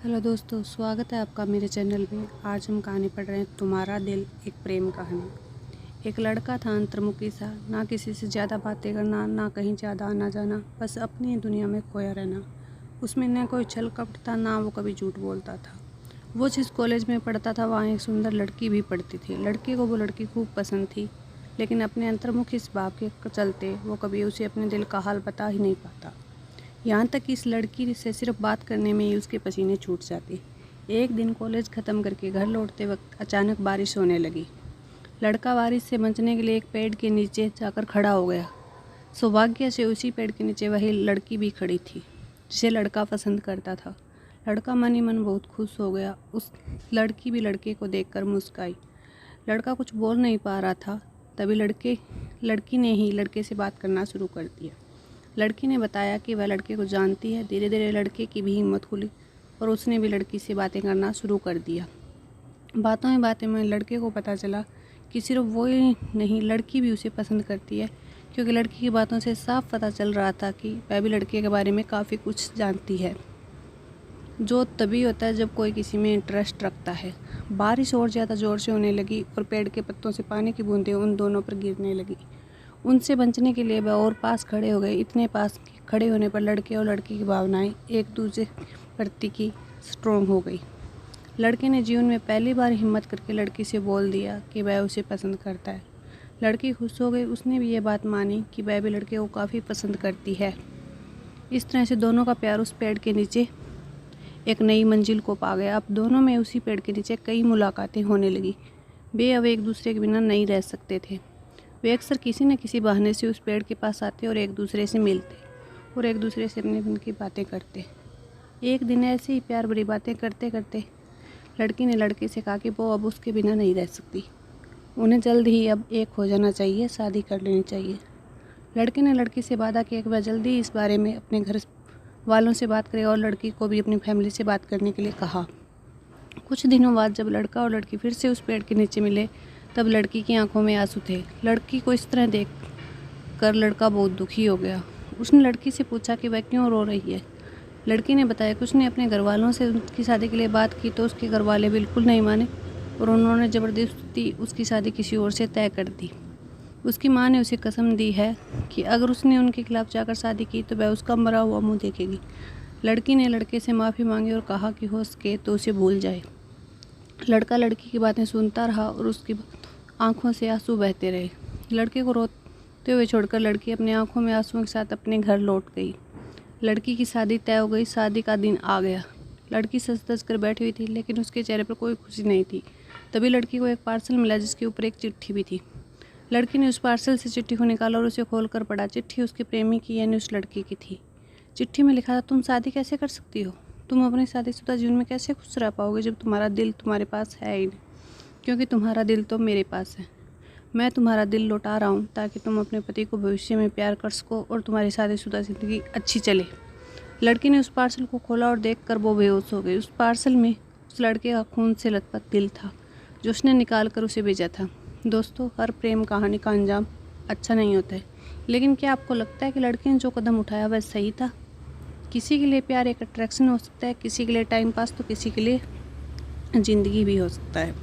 Hello दोस्तों, स्वागत है आपका मेरे चैनल में। आज हम कहानी पढ़ रहे हैं तुम्हारा दिल, एक प्रेम कहानी। एक लड़का था अंतर्मुखी सा, ना किसी से ज़्यादा बातें करना, ना कहीं ज़्यादा आना जाना, बस अपनी दुनिया में खोया रहना। उसमें न कोई छल कपट था, ना वो कभी झूठ बोलता था। वो जिस कॉलेज में पढ़ता था वहाँ एक सुंदर लड़की भी पढ़ती थी। लड़के को वो लड़की खूब पसंद थी, लेकिन अपने अंतर्मुखी स्वभाव के चलते वो कभी उसे अपने दिल का हाल बता ही नहीं पाता। यहाँ तक कि इस लड़की से सिर्फ बात करने में ही उसके पसीने छूट जाते। एक दिन कॉलेज ख़त्म करके घर लौटते वक्त अचानक बारिश होने लगी। लड़का बारिश से बचने के लिए एक पेड़ के नीचे जाकर खड़ा हो गया। सौभाग्य से उसी पेड़ के नीचे वही लड़की भी खड़ी थी जिसे लड़का पसंद करता था। लड़का मन ही मन बहुत खुश हो गया। उस लड़की भी लड़के को देखकर मुस्काई। लड़का कुछ बोल नहीं पा रहा था, तभी लड़की ने ही लड़के से बात करना शुरू कर दिया। लड़की ने बताया कि वह लड़के को जानती है। धीरे धीरे लड़के की भी हिम्मत खुली और उसने भी लड़की से बातें करना शुरू कर दिया। बातों में लड़के को पता चला कि सिर्फ वो ही नहीं, लड़की भी उसे पसंद करती है, क्योंकि लड़की की बातों से साफ पता चल रहा था कि वह भी लड़के के बारे में काफ़ी कुछ जानती है, जो तभी होता है जब कोई किसी में इंटरेस्ट रखता है। बारिश और ज़्यादा ज़ोर से होने लगी और पेड़ के पत्तों से पानी की बूंदें उन दोनों पर गिरने लगी। उनसे बचने के लिए वह और पास खड़े हो गए। इतने पास खड़े होने पर लड़के और लड़की की भावनाएं एक दूसरे प्रति की स्ट्रॉन्ग हो गई। लड़के ने जीवन में पहली बार हिम्मत करके लड़की से बोल दिया कि वह उसे पसंद करता है। लड़की खुश हो गई। उसने भी ये बात मानी कि वह भी लड़के को काफ़ी पसंद करती है। इस तरह से दोनों का प्यार उस पेड़ के नीचे एक नई मंजिल को पा गया। अब दोनों में उसी पेड़ के नीचे कई मुलाकातें होने लगी। वे अब एक दूसरे के बिना नहीं रह सकते थे। वे अक्सर किसी न किसी बहाने से उस पेड़ के पास आते और एक दूसरे से मिलते और एक दूसरे से अपने मन की बातें करते। एक दिन ऐसे ही प्यार भरी बातें करते करते लड़की ने लड़के से कहा कि वो अब उसके बिना नहीं रह सकती। उन्हें जल्द ही अब एक हो जाना चाहिए, शादी कर लेनी चाहिए। लड़के ने लड़की से वादा किया कि वह जल्दी ही इस बारे में अपने घर वालों से बात करेगा और लड़की को भी अपनी फैमिली से बात करने के लिए कहा। कुछ दिनों बाद जब लड़का और लड़की फिर से उस पेड़ के नीचे मिले, तब लड़की की आंखों में आंसू थे। लड़की को इस तरह देख कर लड़का बहुत दुखी हो गया। उसने लड़की से पूछा कि वह क्यों रो रही है। लड़की ने बताया कि उसने अपने घर वालों से उसकी शादी के लिए बात की तो उसके घर वाले बिल्कुल नहीं माने और उन्होंने ज़बरदस्ती उसकी शादी किसी और से तय कर दी। उसकी माँ ने उसे कसम दी है कि अगर उसने उनके खिलाफ जाकर शादी की तो वह उसका मरा हुआ मुँह देखेगी। लड़की ने लड़के से माफ़ी मांगी और कहा कि हो सके तो उसे भूल जाए। लड़का लड़की की बातें सुनता रहा और उसकी आंखों से आंसू बहते रहे। लड़के को रोते हुए छोड़कर लड़की अपने आंखों में आंसुओं के साथ अपने घर लौट गई। लड़की की शादी तय हो गई। शादी का दिन आ गया। लड़की सज धज कर बैठी हुई थी, लेकिन उसके चेहरे पर कोई खुशी नहीं थी। तभी लड़की को एक पार्सल मिला जिसके ऊपर एक चिट्ठी भी थी। लड़की ने उस पार्सल से चिट्ठी को निकाला और उसे खोलकर पढ़ा। चिट्ठी उसके प्रेमी की यानी उस लड़की की थी। चिट्ठी में लिखा था, तुम शादी कैसे कर सकती हो? तुम अपने शादीशुदा जीवन में कैसे खुश रह पाओगे जब तुम्हारा दिल तुम्हारे पास है ही नहीं? क्योंकि तुम्हारा दिल तो मेरे पास है। मैं तुम्हारा दिल लौटा रहा हूँ ताकि तुम अपने पति को भविष्य में प्यार कर सको और तुम्हारी शादीशुदा ज़िंदगी अच्छी चले। लड़की ने उस पार्सल को खोला और देखकर वो बेहोश हो गई। उस पार्सल में उस लड़के का खून से लथपथ दिल था जो उसने निकाल कर उसे भेजा था। दोस्तों, हर प्रेम कहानी का अंजाम अच्छा नहीं होता है, लेकिन क्या आपको लगता है कि लड़की ने जो कदम उठाया वह सही था? किसी के लिए प्यार एक अट्रैक्शन हो सकता है, किसी के लिए टाइम पास, तो किसी के लिए ज़िंदगी भी हो सकता है।